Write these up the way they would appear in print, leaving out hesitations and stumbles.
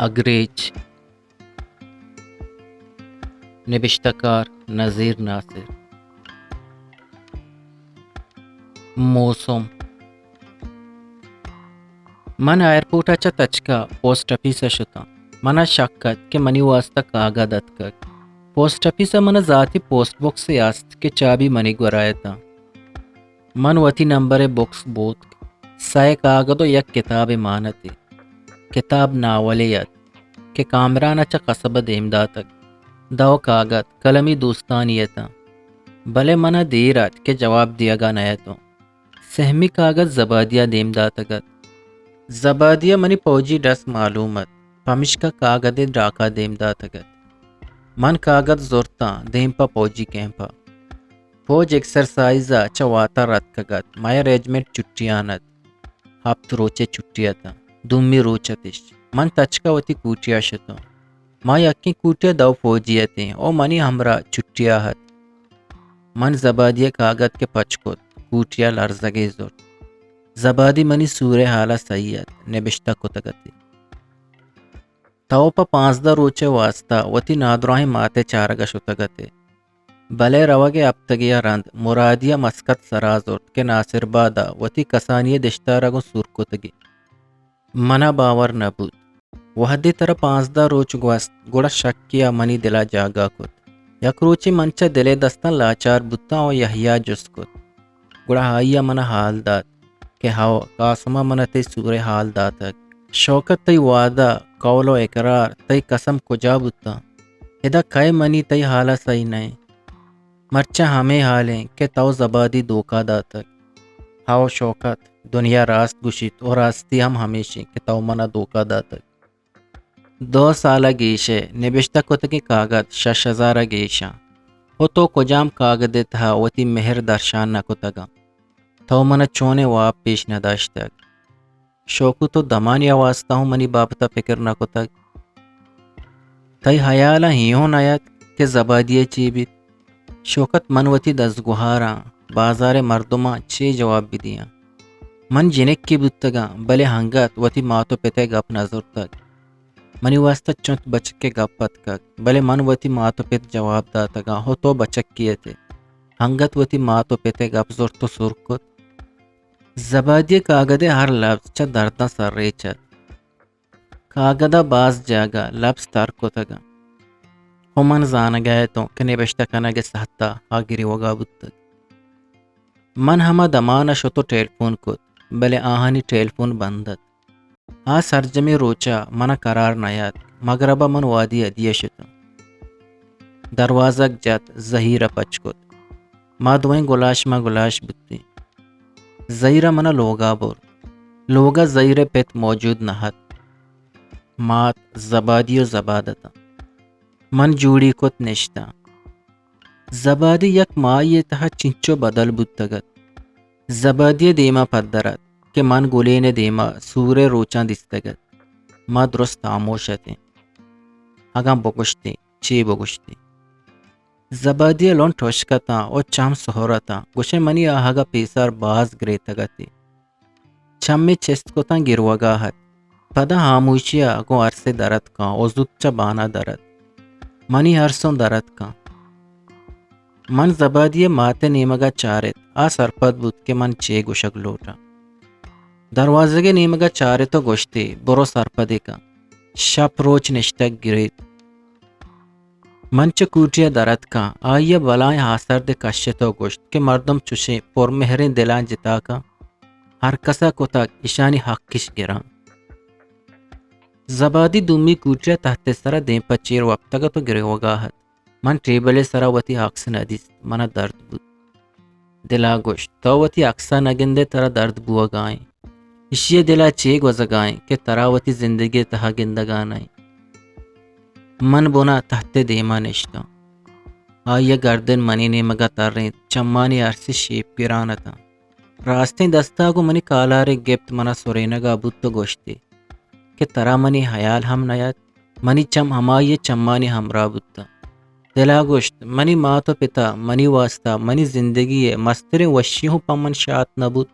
اگریج، نوشتہ کار نذیر ناصر. موسم. من ایئرپورٹاچا تچکا post office شتا. منا شکت کہ منی واسطہ کاغذ اتکک. پوسٹ آفیس من ذاتی پوسٹ باکس است کہ چابی منی گرایتا. من وتی نمبر باکس بوت. سائے کاغذ یک کتاب مانتی. کتاب ناولیت کہ کامران اچھا قصبہ دیمداتک. دو کاغذ قلمی دوستانیتا. بلے منا دیرات کہ جواب دیا گا نیا تو. سہمی کاغذ زبادیہ دیمداتگت. زبادیہ منی پوجی ڈس معلومت. پمشکا کاغذ ڈاکا دیمداتگت. من کاغذ زورتا دیمپا پوجی کیمپا. فوج ایکسرسائزا چواتا رتکگت. مایا ریجمنٹ چٹیانت. ہفت روچے چٹیاتا. دومی روچتش. من تچکا وتی کوٹیا شتا. ما یکی کوٹیا دو فوجیتیں او منی ہمرا چٹیا ہت. من زبادیہ کاغذ کے پچکت. کوٹیا لرزگے زور. زبادی منی سورے حالا سید نبشتہ کتگتی. توپا 15 روچے واسطہ وتی نادراہیں ماتے چارگا شتگتے. بلے روگے ابتگیا رند مرادیہ مسکت سرازورت کے ناصر بادا وتی کسانی دشتارگو سورکتگی. منا باور نبود. وحدی طرح 15 روچ گوست گوڑا شکیا منی دلا جاگا کت. یک روچی منچا دلے دستان لاچار بوتا و یحییٰ جس کت. گوڑا ہائیا منا حال داد کہ ہاو قاسمہ منا تی سورے حال داتک. شوکت تی وعدہ قول و اقرار تی قسم کجا بوتا. ادا کئی منی تی حالا صحیح نہیں. مرچہ ہمیں حالیں کہ تو زبادی دوکا داتک. ہاو شوکت دنیا راست گشت اور راستی ہم ہمیشہ کہ تو منا دوکا داتک. 2 سالہ گیشے نبشتہ کتگی کاغذ 6000 گیشا. وہ تو کجام کاغذ تھا وتی مہر درشان نہ کتگا. تو منا چونے واب پیش نہ داشتک. شوکو تو دمانیا واسطہ ہوں منی بابتا فکر نہ کتگ. تی حیالا ہیوں نیت کہ زبادیے چی بیت. شوکت من وتی دزگوہاراں بازار مردماں چی جواب بھی دیا. من جنک کی بودتگا بلے ہنگت وتی ماتو پتے گپ نظر تک. منی واسطہ چونت بچک کے گپ پت کک بلے من وتی ماتو پت جواب داتگا ہو تو بچک کیے تھے. ہنگت وتی ماتو پتے گپ زور تو سرکت. زبادی کاغذ ہر لفظ چا دردہ سر ریچت. کاغذہ باز جاگا لفظ تر کتگا. ہو من زان گئے تو کہ نبشتہ کنگے سہتا آگری وگا بودتگ. من ہما دمانا شتو ٹیلفون کت بلے آہانی ٹیلفون بندت. سرجمی روچا منا قرار نیاد مغربہ من وادی ادیہ شتا. دروازک جت زہیرہ پچکت. ما دوئیں گلاش ما گلاش بودتی. زہیرہ منا لوگا بور. لوگا زہیرہ پیت موجود نہت. مات زبادی و زبادتا. من جوڑی کت نشتا. زبادی یک مائی تہا چنچو بدل بودتگت. زبادی دیما پدرت کہ من گلین دیما سورے روچان دستگت. ما درست آموشتے. اگاں بگشتے چی بگشتے. زبادی لون ٹھوشکتا او چام سہورتا گوشے منی آہگا پیسار باز گریتگتی. چم میں چست کو تاں گروگاہت. پدا ہاموشیا اگو عرصے درد کان او زدچا بانا درد. منی عرصوں درد کان. من زبادی ماتے نیمگا چارت سرپد بود کہ من چے گوشک لوٹا. دروازے کے نیمگا چارے تو گوشتے برو سرپدے کا. شپ روچ نشتک گریت. منچ کوٹیا درد کا آئیے بلائیں حاصر دے کشے تو گوشت کہ مردم چوشے پر مہریں دلان جتا کا. ہر کسا کو تک اشانی حق کش گران. زبادی دومی کوٹیا تحت سرا دیں پچیر وقتگا تو گرے وگاہت. من ٹیبلے سرا وتی حقس ندیس منا درد بود. دلا گوشت تو وتی اکسا نگندے ترا درد بوا گائیں. اشیے دلا چیگ وزگائیں کہ تراوتی زندگی تہا گندگانائیں. من بنا تحت دیما نشتا. آئیے گردن منی نے مگا تر رہیں چمانی عرصی شیپ پیرانتا. راستیں دستا کو منی کالارے گپت منا سورینگا بود تو گوشتے کہ ترا منی حیال ہم نیت. منی چم ہمائی چمانی ہمراہ بودتا. دلا گوشت منی ماتو پتا منی واسطہ منی زندگی مستر وشی ہوں پمن شاعت نبود.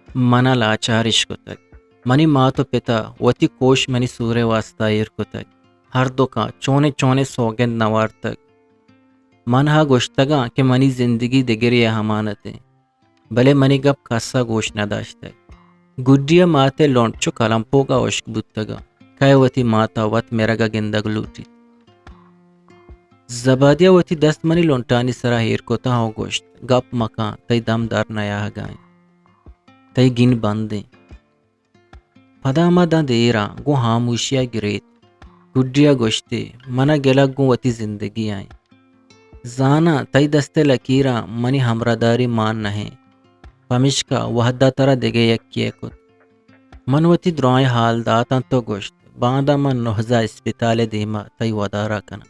منا لاچارش کو تک منی ماتو پتا وتی کوش منی سورے واسطہ ایرکتگ ہر دکا چونے چونے سوگند نوارتگ منہا گوشتگا کہ منی زندگی دگری ہمانتے بلے منی گپ کسا گوش نداشتگ گڈیا ماتے لونٹ چو کلمپو کا اشک بودتگا کئے وتی ماتا وط میرگا گندگ لوٹی زبادیا وتی دست منی لونٹانی سرا ہیر کوتا ہو گوشت گپ مکان تی دم دار نیا گائیں تی گن بندیں پدا مدا دیرا گو خاموشیا گریت گڈیا گوشتے منا گلگ گو وتی زندگی آئیں زانا تی دستے لکیرا منی ہمرداری مان نہیں پمشکا وحدہ ترا دگے یکیے کت من وتی درائیں حال داتاں تو گوشت باندہ من نوحزہ اسپتال دیما تی ودارا کنا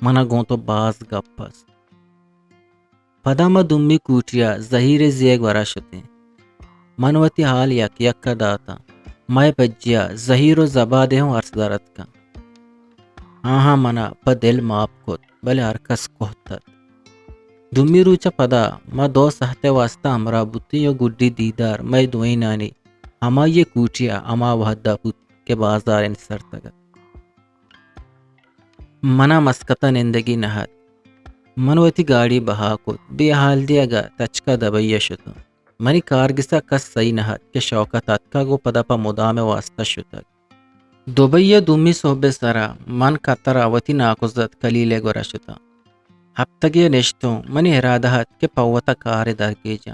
منا گون تو باز گپس پدا ما دمی کوٹیا زہیر زیگ ورا شتے من وتی حال یک یک داتا مائے پجیا زہیر و زبادے ہوں عرص دارت کا ہاں منا پا دل ماپ کت بلے ارکس کوہتت دمی روچا پدا ما دو سہتے واسطہ ہمرا بوتی یا گڈی دیدار میں دوئی نانی ہما یہ کوٹیا اما وحدہ پوت کے بازار انسر تگت منا مسکتا نندگی نہت منوتی گاڑی بہا کت بے حال دیا گا تچکا دبیا شتو منی کارگسا کس صحیح نہت کہ شوکت اتکا گو پدا پا مدام واسطہ شتک دوبیا دومی صحبے سرا من کترا وتی ناکزت کلیلے گورا شتا ہفتگی نشتوں منی ارادہت کہ پوتا کار درگی جا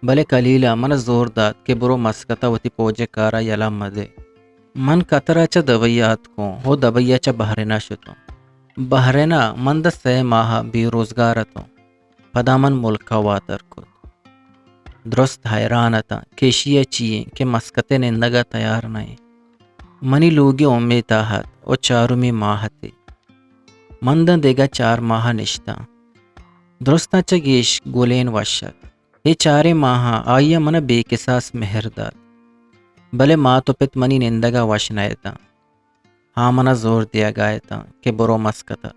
بلے کلیلا من زور داد کہ برو مسکتا وتی پوجے کارا یلا مدے من کترا چا دویات کو ہو دبیا چا بحرینا شتوں بحرینا من دا 3 ماہ بے روزگارتوں پدا من ملکا واتر کو درست حیرانتا کیشیا چیئیں کہ مسکتے نندگا تیار نہیں منی لوگی امیتا ہت او 4 ماہ تے مندن دیگا 4 ماہ نشتا درستا چگیش گولین وشک یہ 4 ماہ آئیا من بے کساس مہرداد بلے ماں تو پت منی نندگا وش نیتا ہاں منا زور دیا گایتا کہ برو مسکتا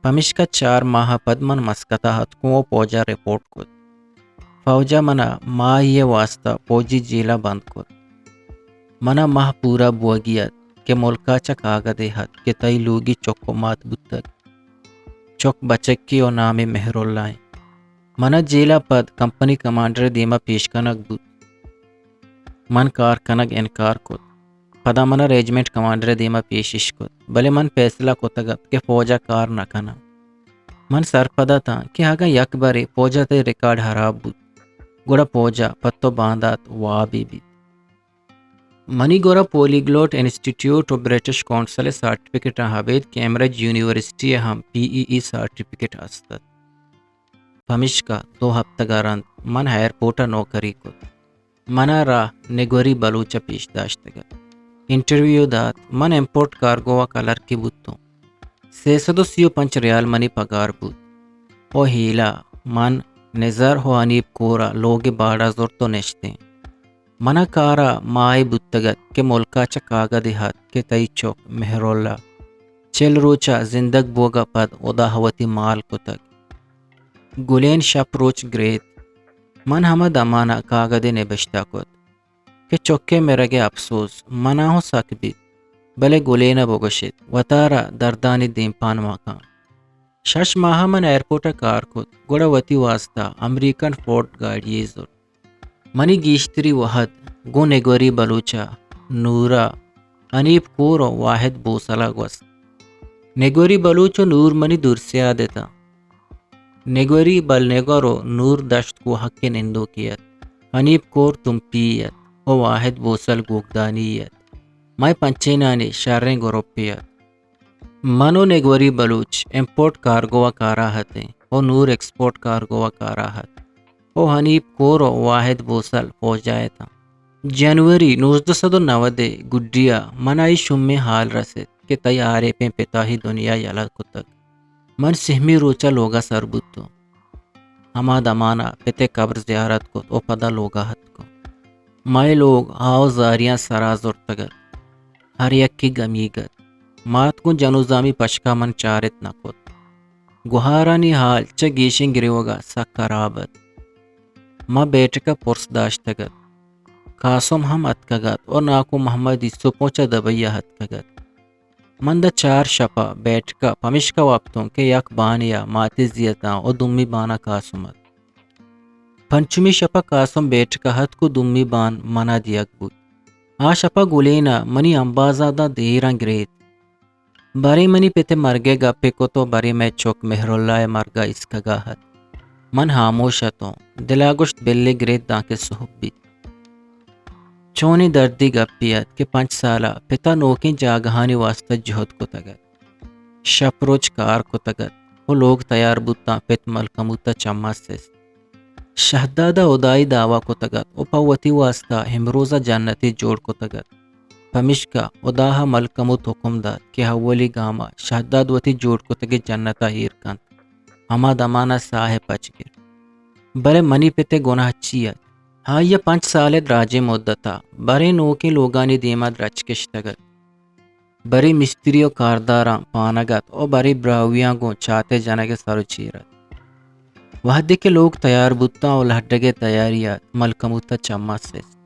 پمشکا 4 ماہ پد من مسکتا ہت کو پوجا رپورٹ کت فوجا منا ماں یہ واسطہ پوجی جیلا بند کت منا ماہ پورا بوگیت کہ ملکا چا کاغدے ہت کہ تی لوگی چوکو مات بودتگ چوک بچکی و نام مہر اللہ منا جیلا پد کمپنی کمانڈر دیما پیش کنک بود من کار کنک انکار کت پدا منا ریجمنٹ کمانڈر دیما پیشش کت بلے من فیصلہ کتگت کہ فوجا کار نہ کنا من سر پدا تھا کہ آگا یک باری فوجا تے ریکارڈ حراب بود گوڑا فوجا پتو باندات وابی بیت منی گورا پولی گلوٹ انسٹیٹیوٹ و برٹش کونسل سرٹیفکیٹ حبید کیمبرج یونیورسٹی ہم PEE سرٹیفکیٹ ہستت پمشکا 2 ہفتگا رند من ایئرپورٹا نوکری کت منا راہ نگوری بلوچا پیش داشتگت انٹرویو دات من امپورٹ کارگوا کلر کی بودتوں 335 ریال منی پگار بود او ہیلا من نظر ہو انیب کورا لوگ باڑا زور تو نشتے منا کارا مائی بودتگت کہ ملکا چا کاغا دیہات کہ تی چوک مہر اللہ 4 روچا زندگ بوگا پد ادا ہوتی مال کو تک گلین شپ روچ گریت من ہما دمانا کاغا دے نبشتا کت کہ چوکے میرگے افسوس منا ہو سک بیت بلے گلین بوگشت وطارا دردانی دیم پان مکان 6 ماہ من ایئرپورٹا کار کت گوڑا وتی واسطہ امریکن فورٹ گاڑی زور منی گیشتری وحد گو نگوری بلوچا نورا انیب کور واحد بوسلا گوست نگوری بلوچو نور منی دور سے آدتا نگوری بل نگورو نور دشت کو حق نندو کیت انیب کور تم پیت و واحد بوسل گوگدانیت مائی پنچینانی شاریں گروپیت منو نگوری بلوچ امپورٹ کارگوا کارا ہتے و نور ایکسپورٹ کارگوا کارا ہت او حنیب کورو واحد بوسل پہنچ جائے تھا جنوری 1990 گڈیا منائی شمی حال رسید کہ تیارے پہ پتا ہی دنیا یلا کتک من سہمی روچا لوگا سربوتو ہما دمانا پتے قبر زیارت کو او پدا لوگا ہت کو مائے لوگ آؤ زاریاں سرازور تگت ہر یک کی گمیگت مات کو جنوزامی پشکا من چارت نکوت گوہارانی حال چا گیشن گریوگا سا کرابت ما بیٹکا پرس داشتگت کاسم ہم اتکگت اور ناکو محمد اسو پوچا دبیا ہتکگت من دا 4 شپا بیٹھ کا پمش کا وقتوں کے یک بانیا ماتی زیتا اور دمی بانا کاسمت پنچمی شپا کاسم بیٹھ کا ہت کو دمی بان منا دیگ بود آ شپا گلینا منی امبازادہ دیران گریت باری منی پیتے مرگے گا پکو تو باری میں چوک مہر اللہ مرگا اس کا گاہت من خاموشتوں دلاگشت بلی گریت دانکے صحبی چونی دردی گپیت کہ 5 سالہ پتا نوکی جاگہانی واسطہ جہد کو تگت شپ روچ کار کو تگت وہ لوگ تیار بوتا پت ملکموتا چمہ سیس شہدادہ ادائی دعویٰ کو تگت او پاوتی واسطہ ہمروزہ جنتی جوڑ کو تگت پمشکا اداہا ملکموت حکم داد کہ حولی گاما شہداد وتی جوڑ کو تگی جنتا ہیر کند ہما دمانا ساہے پچ گر برے منی پتے گناہ چیت ہاں یہ 5 سالے دراجے مدتا برے نوکے لوگانی دیما درچ کشتگت بری مستری و کارداراں پانگت او بری براویاں گو چاہتے جنگے سرو چیرت وحدی کے لوگ تیار بوتا اور لہٹگے تیاریات ملکموتا چمہ سیس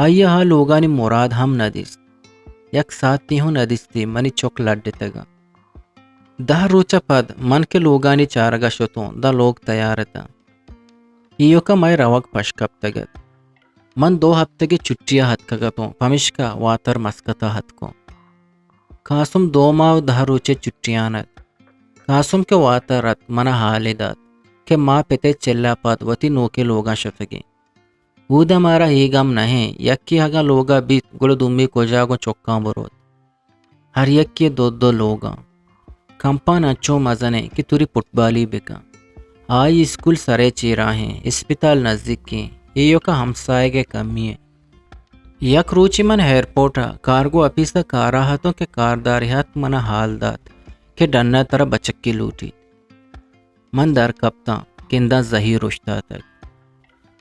آئیے ہاں لوگانی مراد ہم ندیس یک ساتھی ہوں ندیستی منی چوک لڈتے گا 10 روچا پد من کے لوگانی چارگا شتوں دا لوگ تیارتا ایو کا مائی روک پشکب تگت من 2 ہفتے کی چھٹیاں ہت کگتوں پمشکا واتر مسکتا ہت کو کاسم 2 ماہ و 10 روچے چھٹیانت کاسم کے واتر رت منا حالی داد کہ ماں پتے چلا پد وتی نوکے لوگاں شتگی اودا مارا ہی گم نہیں یکی ہگا لوگا بیت گل دمی کو جاگو چوکاں برود ہر یک کے 2 لوگاں کمپان اچھو مزنے کی توری پٹبالی بکا آئی اسکول سرے چیراہیں اسپتال نزدیک کی ایو کا ہمسائے گے کمی ہے یک روچی من ایئرپورٹا کارگو اپیسا کاراہتوں کے کارداریات منا حال داد کہ ڈننا طرح بچکی لوٹی من در کپتا کندہ ظہیر رشتہ تک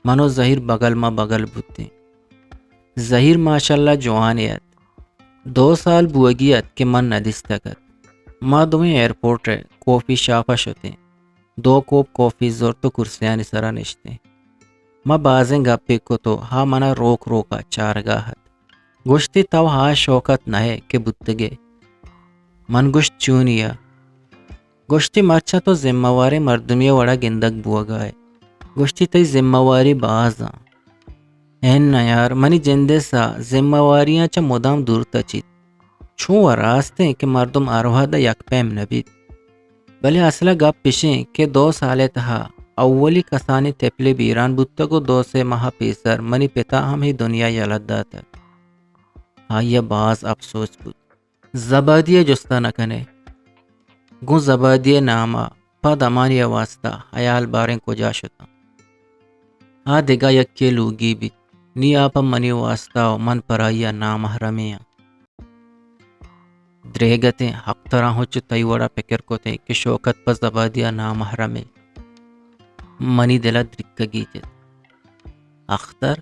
منو ظہیر بغل ما بغل بوتے ظہیر ماشاءاللہ جوانیت 2 سال بوگیت کہ من ندیستگت ما دویں ایئرپورٹ رے کوفی شاپا شتے 2 کوپ کوفی زور تو کرسیانی سرا نشتے ما بازیں گپی کو تو ہاں منا روک روکا چارگاہت گوشتی تو ہاں شوکت نہے کہ بتگے من گوشت چونیا گوشتی مرچا تو ذمہ واری مردمی وڑا گندگ بوگائے گوشتی تی ذمہ واری بازاں این نا یار منی جندے سا ذمہ واریاں چا مدام دور تچیت چھو راستے کہ مردم آروہ دا یک پیم نبید بلے اصلہ گپ پیشیں کہ 2 سالے تہا اولی کسانی تپلی بیران بودتا کو 2 سے ماہ پیسر منی پتا ہم ہی دنیا یلد داتا ہاں یہ باز افسوس بود زبادیہ جستا نکنے گو زبادیہ ناما پا دمانی واسطہ حیال باریں کجا شتا آ دگا یکی لوگی بھی نی آپا منی واسطہ و من پرائیا نامحرمیاں دریگتیں حق طرح ہو چی وڑا پکر کو تے کہ شوکت پا زبادیہ نامحرمی منی دلہ درکگی جت اختر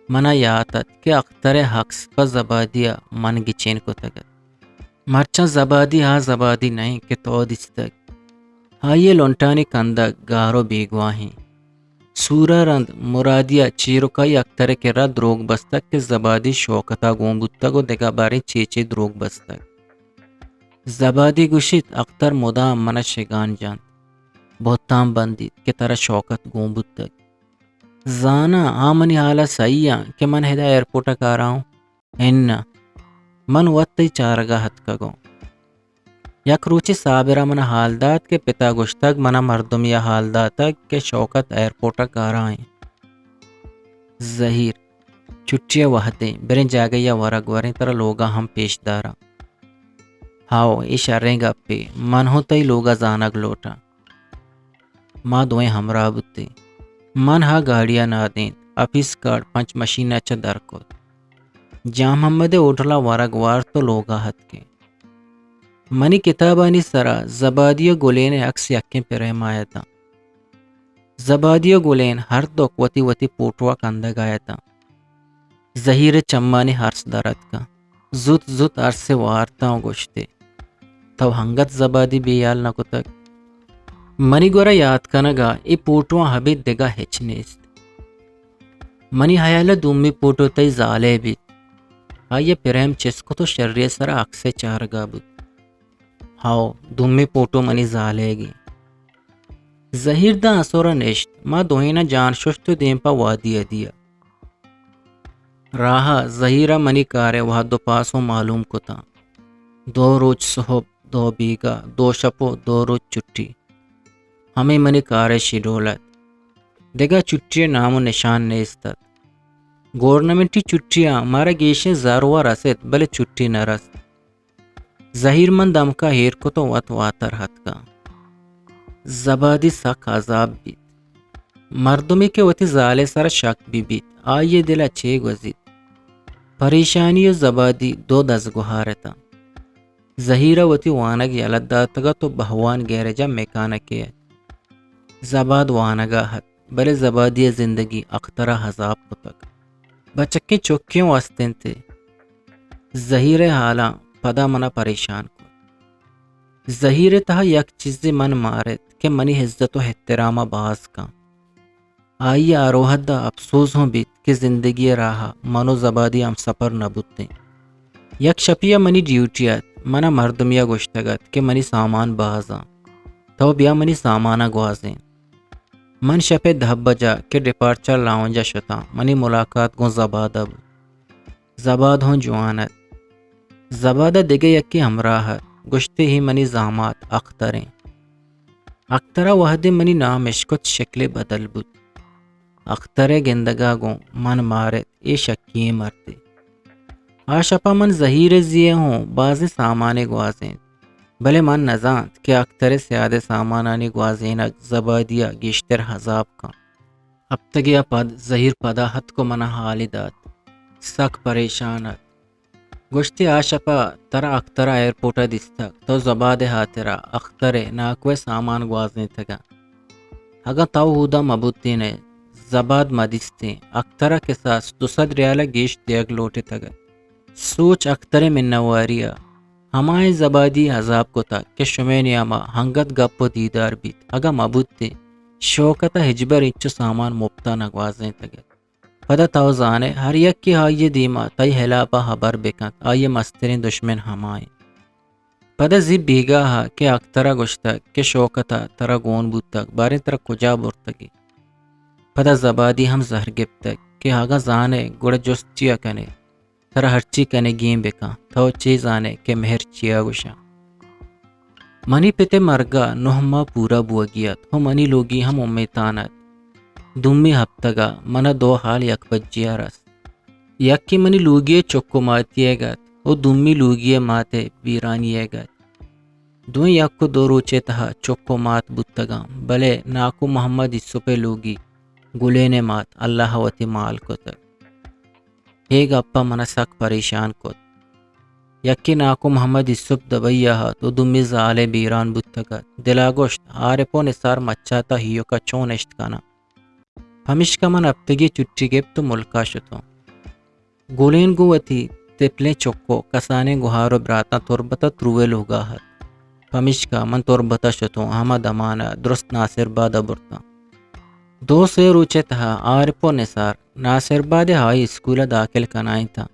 منا یاتت کہ اختر حقس پا زبادیہ من گچین کو تگت مرچا زبادی ہاں زبادی نہیں کہ تو دستگ ہاں یہ لونٹانی کندگ گارو بیگواہیں سورا رند مرادیہ چیرکائی اکتر کے را دروگ بستک کے زبادی شوکتا گومبتگ و دگا باری چیچی دروگ بستک زبادی گوشت اختر مدام من شگان جاند بہتام بندید کہ ترا شوکت گومبتگ زانا آمنی حالا سیاں کہ من ہدا ایئرپورٹا کارا ہوں اننا من وطی چارگا ہت کگو یک روچی صابرہ منا حال داد کے پتا گشتگ منا مردمی حال داتگ کہ شوکت ایئرپورٹا کارائیں ظہیر چھٹیا وحدیں بریں جاگیا ورگ وریں ترہ لوگا ہم پیش دارا ہاو ای شریں گا پی من ہو تی لوگا زانگ لوٹا ما دوئیں ہمراہ بودتے من ہا گاڑیا نادیں اپیس کارڈ 5 مشین اچھا درکوت جام محمد اوٹھلا ورگ وار تو لوگا ہت کے منی کتابانی سرا زبادیہ گلین اکس یکیں پر رحمایتا زبادیہ گلین ہر دوک وتی وتی پوٹوا کندگ آیتا ظہیر چمانی ہرس درد کا زت زت عرصے وارتا ہوں گوشتے تو ہنگت زبادی بیال نکو تک منی گورا یاد کنگا ای پوٹوا حبید دگا ہچ نیست منی حیال دومی پوٹو تی زالے بیت. آئیے پریم چسکو تو شریع سر اکسے چارگا بود. ہاو دومی پوٹو منی زالے گی. ظہیر دا اسورا نشت ما دوہینا جان ششتو دیم پا وادی دیا. راہا ظہیرہ منی کارے وہا دو پاسو معلوم کتا. 2 روز صحب 2 بیگا 2 شپو 2 روز چٹی. ہمیں منی کارے شیڈولت. دیگا چٹی نام و نشان نیستت. گورنمنٹی چٹیاں مارا گیشیں زاروا رسید بلے چٹی نہ رست. ظہیر من دم کا ہیر کو تو وات واتر حد کا. زبادی سک عذاب بیت. مردمی کے وتی زالے سر شک بھی بیت. آئیے دل اچھے گزید. پریشانی و زبادی 2 دز گوھارتا. ظہیرہ وتی وانگ یلد داتگا تو بہوان گیرجا میکانکے. زباد وانگا حد بلے زبادی زندگی اخترہ حذاب کو تک. بچکے چوکیوں واسطین تھے. ظہیر حالاں پدا منا پریشان کو. ظہیر تہا یک چیزی من مارت کہ منی عزت و احترامہ باز کا. آئی آروحد دا افسوس ہوں بیت کہ زندگی راہا منو زبادی ہم سفر نبوتے. یک شپیہ منی ڈیوٹیات منا مردمیا گوشتگت کہ منی سامان بازاں تو بیا منی سامانہ گوازیں. من شپے 10 بجا کہ ڈپارچر لاؤنجا شتا منی ملاقات گو زبادہ بود. زباد ہوں جوانت. زبادہ دیگے یکی ہمراہت گشتے ہی منی زامات اختریں. اخترہ وحدے منی نام اشکت شکل بدل بود. اخترے گندگا گو من مارت اے شکی مرتے. آشپا من ظہیر زیے ہوں بازی سامانے گوازیں بلے من نزانت کہ اخترے سیادے سامانانی گوازینک زبادیا گیشتر حذاب کا. اب تگیا پد ظہیر پدا حد کو منا حالی داد. سک پریشانت. گشتی آشپا ترا اخترہ ایئرپورٹا دستک تو زباد ہاترا اخترے ناکوے سامان گوازنے تگا. اگا تاو ہودا مبوتی نے زباد مدستے اخترہ کے ساس 200 ریالہ گیش دیگ لوٹے تگا. سوچ اخترے من نواریا ہمائے زبادی حذاب کو تا کہ شمینی اما ہنگت گپ و دیدار بیت. اگا مبوتی شوکتا ہجبر انچو سامان مبتا نگوازنے تگا. پدا تاو زانے ہر یک کی آئیے دیما تای حلاپا حبر بکن آئیے مسترین دشمن ہمائیں. پدا زی بیگا ہا کہ اخترہ گوشتا کہ شوکتا ترا گون بودتک بارے ترا کجا برتگی. پدا زبادی ہم زہر گپتک کہ آگا زانے گوڑا جست چیا کنے ترا ہرچی کنے گیم بکا تو چیز آنے کہ مہر چیا گوشا. منی پتے مرگا 9 ماہ پورا بوا گیات ہو منی لوگی ہم امیتانت. دومی ہفتگا منا 2 حال یک بجیا رس. یک کی منی لوگی چکو ماتیے گت او دومی لوگی ماتے ویرانیے گت. دویں یک کو 2 روچے تہا چکو مات بودتگا بلے ناکو محمد اسو پہ لوگی گلے مات اللہ وتی مال کو تک. ایک اپا منا سک پریشان کو. یکی ناکو محمد اسوب دبیا ہا تو دومی زالے بیران بودتگا دلا گوشت آرے پو نثار مچاتا ہیو کا چون اشت کنا. ہمش کا من ابتگی چٹی گپ تو ملکا شتو. گولین گوتی تپلے چکو کسانے گوہارو براتا تربتا تروے لوگا ہت. ہمش کا من تربتا شتو ہما دمانا درست ناصر بادہ برتا. 2 سے روچے تہا آر پو نثار ناصر باد ہائی اسکولہ داخل کنائیں تھا.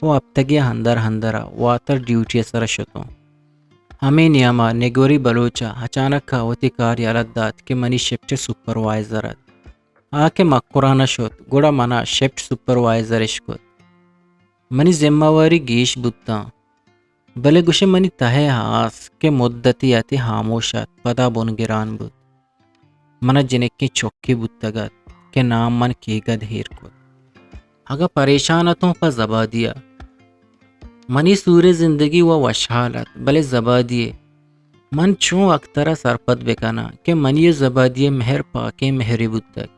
وہ ابتگی ہندرا واتر ڈیوٹی سر شتو. ہمیں نیاما نگوری بلوچا اچانک کھاوتی کار یالت داد کہ منی شفٹ سپروائزرت. آکے مقرانہ شد گوڑا منا شفٹ سپروائزر اشکت. منی ذمہ واری گیش بودتا بلے گوشے منی تہے ہاس کہ مدتی آتی خاموشت پدا بنگران بود. منا جنکی چوکی بودتگت کہ نام من کی گد ہیر کت. اگا پریشانتوں پا زبادیا منی سور زندگی و وشحالت بلے زبادیے من چون اخترہ سرپت بکنا کہ منی زبادیے مہر پاکے مہری بودتگ.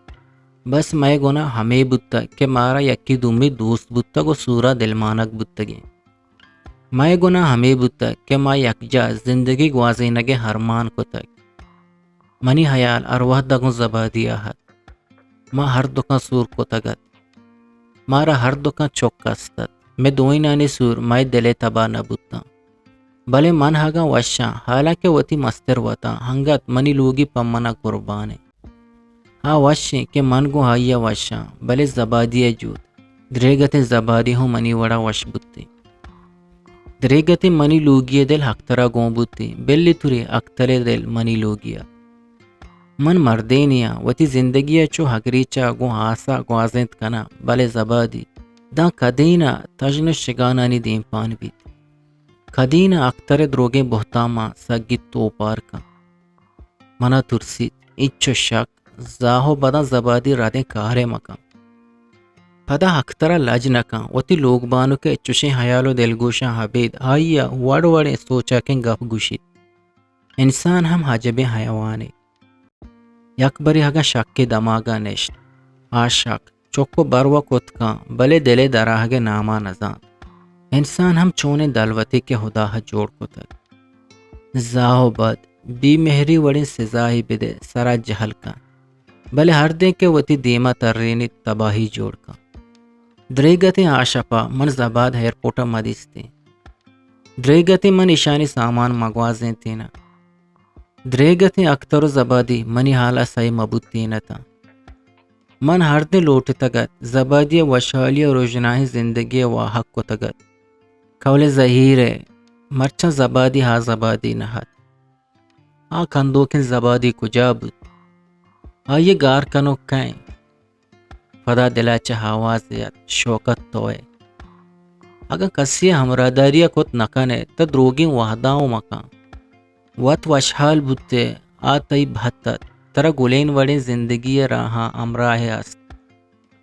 بس میں گونا ہمیں بودتگ کہ مارا یکی دومی دوست بودتگ و سورا دلمانک بودتگی. میں گونا ہمیں بودتگ کہ ما یکجا زندگی گوازینگے ہرمان کو تک. منی حیال ارواح دگو زبادیا ہت. ما ہر دکان سور کو تگت مارا ہر دکان چوکا استت. میں دوئینانی سور میں دلے تبا نبوتا بلے من ہگا وشا حالانکہ وتی مستر وطا ہنگت منی لوگی پمنا قربانے. ہاں وشیں کہ من گو ہائیا وشاں بلے زبادی جود دریگت زبادی ہوں منی وڑا وش بتی دریگت منی لوگیے دل حقترا گون بتی بلی تھری اخترے دل منی لوگیا من مردینیا وتی زندگی چو حگریچا گو ہاسا گوازنت کنا بلے زبادی دا کدینا تجن شگانانی دین پان بیت کدینا اختر دروگے بہتاما سگت تو پار کا منا ترسیت اچو شک زاہو بدا زبادی رادیں کارے مکان پدا اخترا لج نکان وتی لوگ بانو کے چوشیں حیالو دلگوشاں حبید آئیا وڑ وڑے سوچا کے گپ گوشید انسان ہم حجب حیوانے یک بری ہگا شک کے دماغا نشت آ شک چوکو بروا کتکاں بلے دلے دراہگے ناما نزان انسان ہم چونے دلوتی کے خدا جوڑ کو تک زاہو بد بی مہری وڑی سزائی بدے سرا جہل کا بلے ہر دے کے وتی دیما ترینی تباہی جوڑ کا دریگتی آشپا من زباد ایئرپورٹا مدیستے دریگتی من ایشانی سامان مگوازیں تینا دریگتی اکتر زبادی منی حالا سائی مبوتینا تا من ہر دے لوٹ تگت زبادی وشالی روجناہی زندگی واحق کو تگت کول ظہیرے مرچا زبادی ہا زبادی نہت آ کندو کے زبادی کجا بود آئیے گار کنو کہیں فدا دلا چہاوازیت شوکت توئے اگر کسی ہمراداریا کت نکنے تا دروگی وحداؤ مکان وط وشحال بودتے آتائی بھتت ترا گلین وڑی زندگی راہاں امراہ است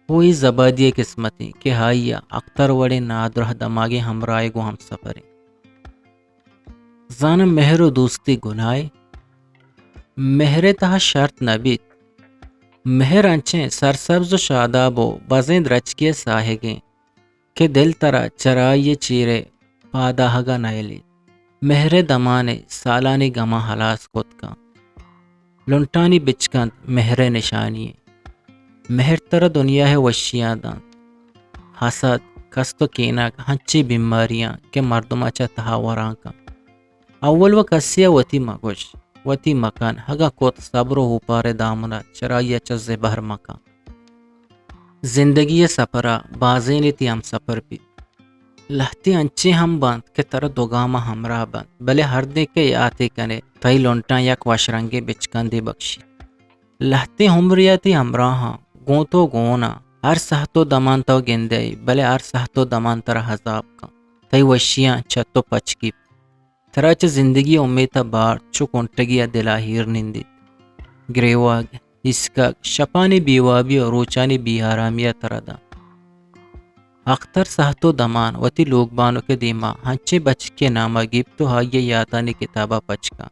ہوئی زبادی قسمتی کہ ہائیا اختر وڑی نادرہ دماغی ہمراہ گو ہم سفریں زانم مہر و دوستی گنائے مہر تہا شرط نبیت مہر انچیں سرسبز و شاداب و بزند رچکے ساہگیں کہ دل ترا چرائیے چیرے پاداہگا نائلی مہر دمانے سالانی گما حلاس کت کا لنٹانی بچکند مہر نشانی مہر ترا دنیا ہے وشیاں دان حسد کستو کینا ہنچی بیماریاں کہ مردم چا تہاوراں کا اول و کسیا وتی مگوش وتی مکان ہگا کوت صبر و پارے دامنا چرائیا چا زبہر مکان زندگی سفرا بازینی تی ہم سفر بھی لہتی انچی ہم بند کہ تر دوگاما ہمراہ بند بلے ہر دے کے یاتی کنے تائی لونٹاں یک وشرنگی بچکندی بخشی لہتی ہمریاتی ہمراہاں گون تو گونا ہر سہتو دمان تو گندے بلے ہر سہتو دمان تر حذاب کا تائی وشیاں چھتو پچکی ترا چا زندگی امیتا بار چو کنٹگیا دلا ہیر نندی گریواگ اسکا شپانی بیوابی و روچانی بی آرامیا تردا اختر سہتو دمان وتی لوگ بانو کے دیما ہنچے بچ کے نامہ گیب تو ہائیے یاتانی کتابہ پچکا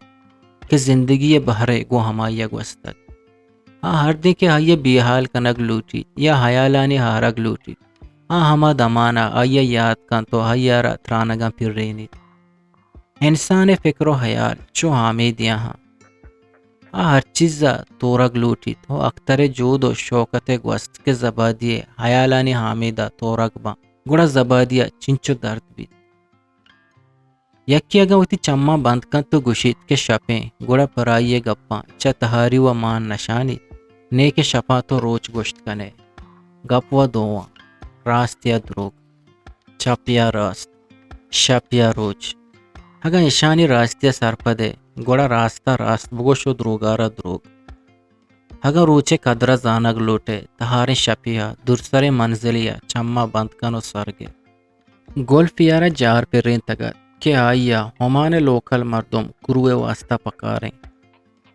کہ زندگی بہرے گو ہمایا گوستک ہاں ہر دن کے آئیے بی حال کنگ لوٹی یا حیالانی ہارگ لوٹی ہاں ہما دمانا آئیے یاد کن تو ہائیارا ترانگا پھر رینی انسان فکر و خیال چو حامد یہاں ہر چیزا تورگ لوٹی تو اختر جود و شوکت گوست کے زبادیے حیالانی حامیدہ تورگ با گوڑا زبادیا چنچو درد بھی یکی اگا وتی چمہ بند کن تو گشید کے شپیں گوڑا پرائیے گپاں چا تہاری و مان نشانی نیک شپاں تو روچ گوشت کنے گپ و دواں راست یا دروگ چپ یا راست شپ یا روچ اگا نشانی راستیا سرپدے گوڑا راستہ راست بگوشو دروگارا دروگ اگا روچے قدرہ زانگ لوٹے تہارے شپیا درسرے منزلیا چمہ بند کنو سرگے گول پیارا جار پہ رین تگت کہ آئیا ہمانے لوکل مردم کروے واسطہ پکاریں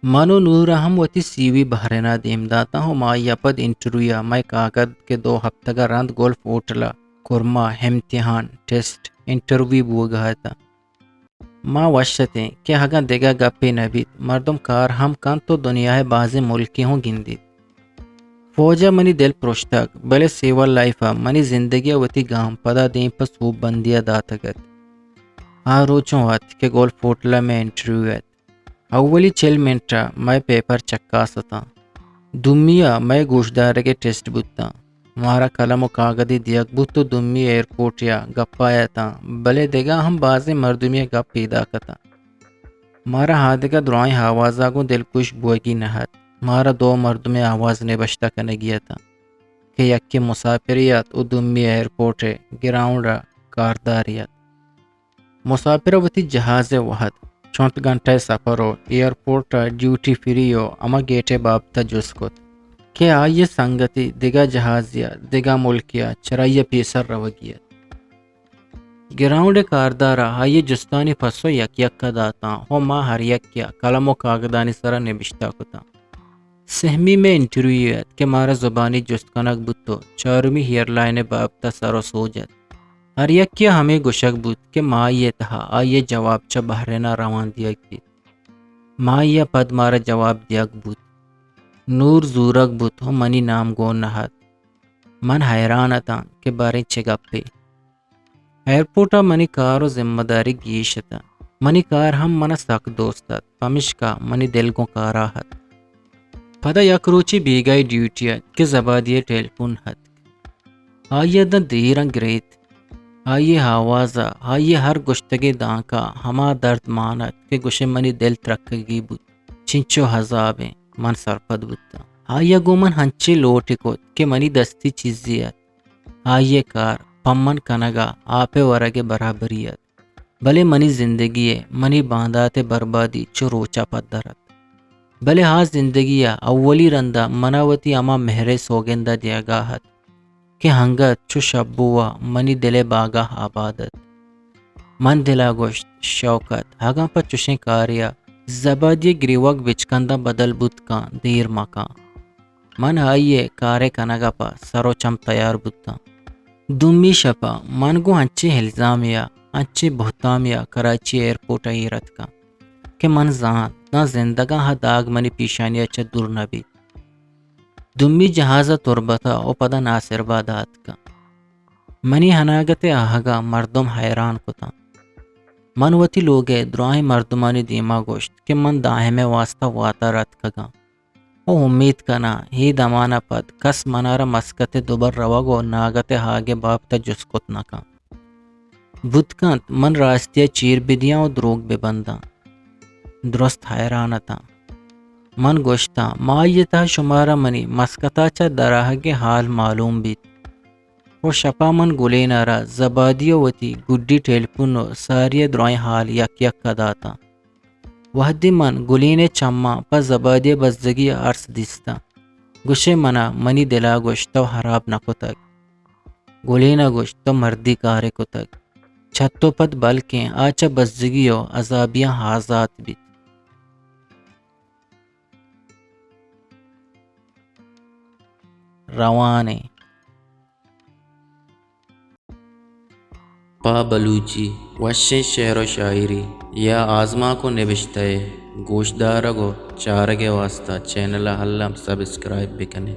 منو نورا ہم وتی سیوی بہرنا دیم داتا ہوں مایا پد انٹرویا میں کاغذ کے 2 ہفتہ رند گولف ہوٹلا کرما امتحان ٹیسٹ انٹرویو بو گا تھا ماں وشتیں کہ ہگا دیگا گپی نبیت مردم کار ہم کن تو دنیا ہے بازی ملکی ہوں گندید فوجا منی دل پروشتک بلے سیول لائفا منی زندگی وتی گام پدا دیں پر سوب بندیا داتگت روچوں ہاتھ کہ گول فوٹلا میں انٹرویو ہے اولی 4 منٹا میں پیپر چکا ستا دمیا میں گوشدار کے ٹیسٹ بوتا مارا قلم و کاغذی دیگ بوت تو دمی ایئرپورٹ یا گپایا تا بلے دیگا ہم بازی مردمی گپ پیدا کتا مارا ہاتھ کا درائیں حوازہ کو دل کش بوگی نہت مارا دو مردم آواز نبشتہ کنے گیا تھا کہ یکی مسافریت و دمی ایئرپورٹ گراؤنڈ کارداریت مسافر وتی جہاز وحد 34 گھنٹہ سفرو ایئرپورٹ ڈیوٹی فریو اما گیٹے بابتا جس کت کہ آئیے سنگتی دگا جہازیا دگا ملکیا چرائیہ پیسر روگیت گراؤنڈ کاردارا آئیے جستانی پسو یک یک کا داتا ہو ما ہر یک کیا قلم و کاغدانی سرا نبشتہ کتا سہمی میں انٹرویویت کہ مارا زبانی جست کنک بودتو چارمی ہیئر لائن بابتا سرو سوجت ہر یک کیا ہمیں گشک بود کہ ما یہ تہا آئیے جواب چا بحرینا روان دیگ بید ما یہ پد مارا جواب دیگ بود نور زورک بود ہو منی نام گون نہاد من حیران تا کہ باریں چگپ پہ ایئرپورٹا منی کارو ذمہ داری گیشتا منی کار ہم منا سک دوستات پمشکا منی دل کو کاراحت پدا یک روچی بیگائی ڈیوٹیا کہ زبادیے ٹیلفون حد آئیے دا دیرنگ گریت آئیے آوازا آئیے ہر گشتگی دانکا ہما درد مانت کہ گوشے منی دل ترکگی بود چنچو حذابیں من سرپد بودتا آئیے گو من ہنچے لوٹی کت کہ منی دستی چیزیت آئیے کار پمن کنگا آپے ورگے برابریت بلے منی زندگی منی باندات بربادی چو روچا پدرت بلے ہاں زندگی اولی رندہ مناوتی اما مہرے سوگندہ دیاگاہت کہ ہنگت چو شبوا منی دل باگا آبادت من دلا گوشت شوکت ہگاں پا چوشیں کاریا زبادی گریوک بچکندہ بدل بود کان دیر مکان من آئیے کارے کنگا پا سرو چم تیار بودتا دمی شپا من گو انچے الزامیا انچے بہتامیا کراچی ایئرپورٹ ایرت کا کہ من زان نہ زندگاں ہا داغ منی پیشانی اچھا دور نبی دمی جہازہ تربتا او پدا ناصر بادات کا منی ہناگت آہگا مردم حیران کتا من وتی لوگے دراہیں مردمانی دیما گوشت کہ من داہیں میں واسطہ واتا رت کگا او امید کنا ہی دمانا پد کس منارا مسکت دوبر روگو ناگت ہاگے بابتا جسکت نکا بدکانت من راستیا چیر بدیاں و دروگ ببنداں درست حیرانتا من گوشتا ما یہ تا شمارا منی مسکتا چا دراہ کے حال معلوم بیت و شپا من گلے نارا زبادیو وتی گڈی ٹیلفونو ساری درائیں حال یک یک کا داتا وحدی من گلینے چما پا زبادی بزدگی عرص دیستا گوشے منا منی دلا گوشتو حراب نکو تک گلینا گوشتو مردی کارے کو تک چھتو پد بلکیں آچا بزدگیو عذابیاں حازات بیت روانے پا بلوچی وشے شعر و شاعری یا آزما کو نبشتہ گوشدارگو چارگے واسطہ چینل حلم سبسکرائب بکنے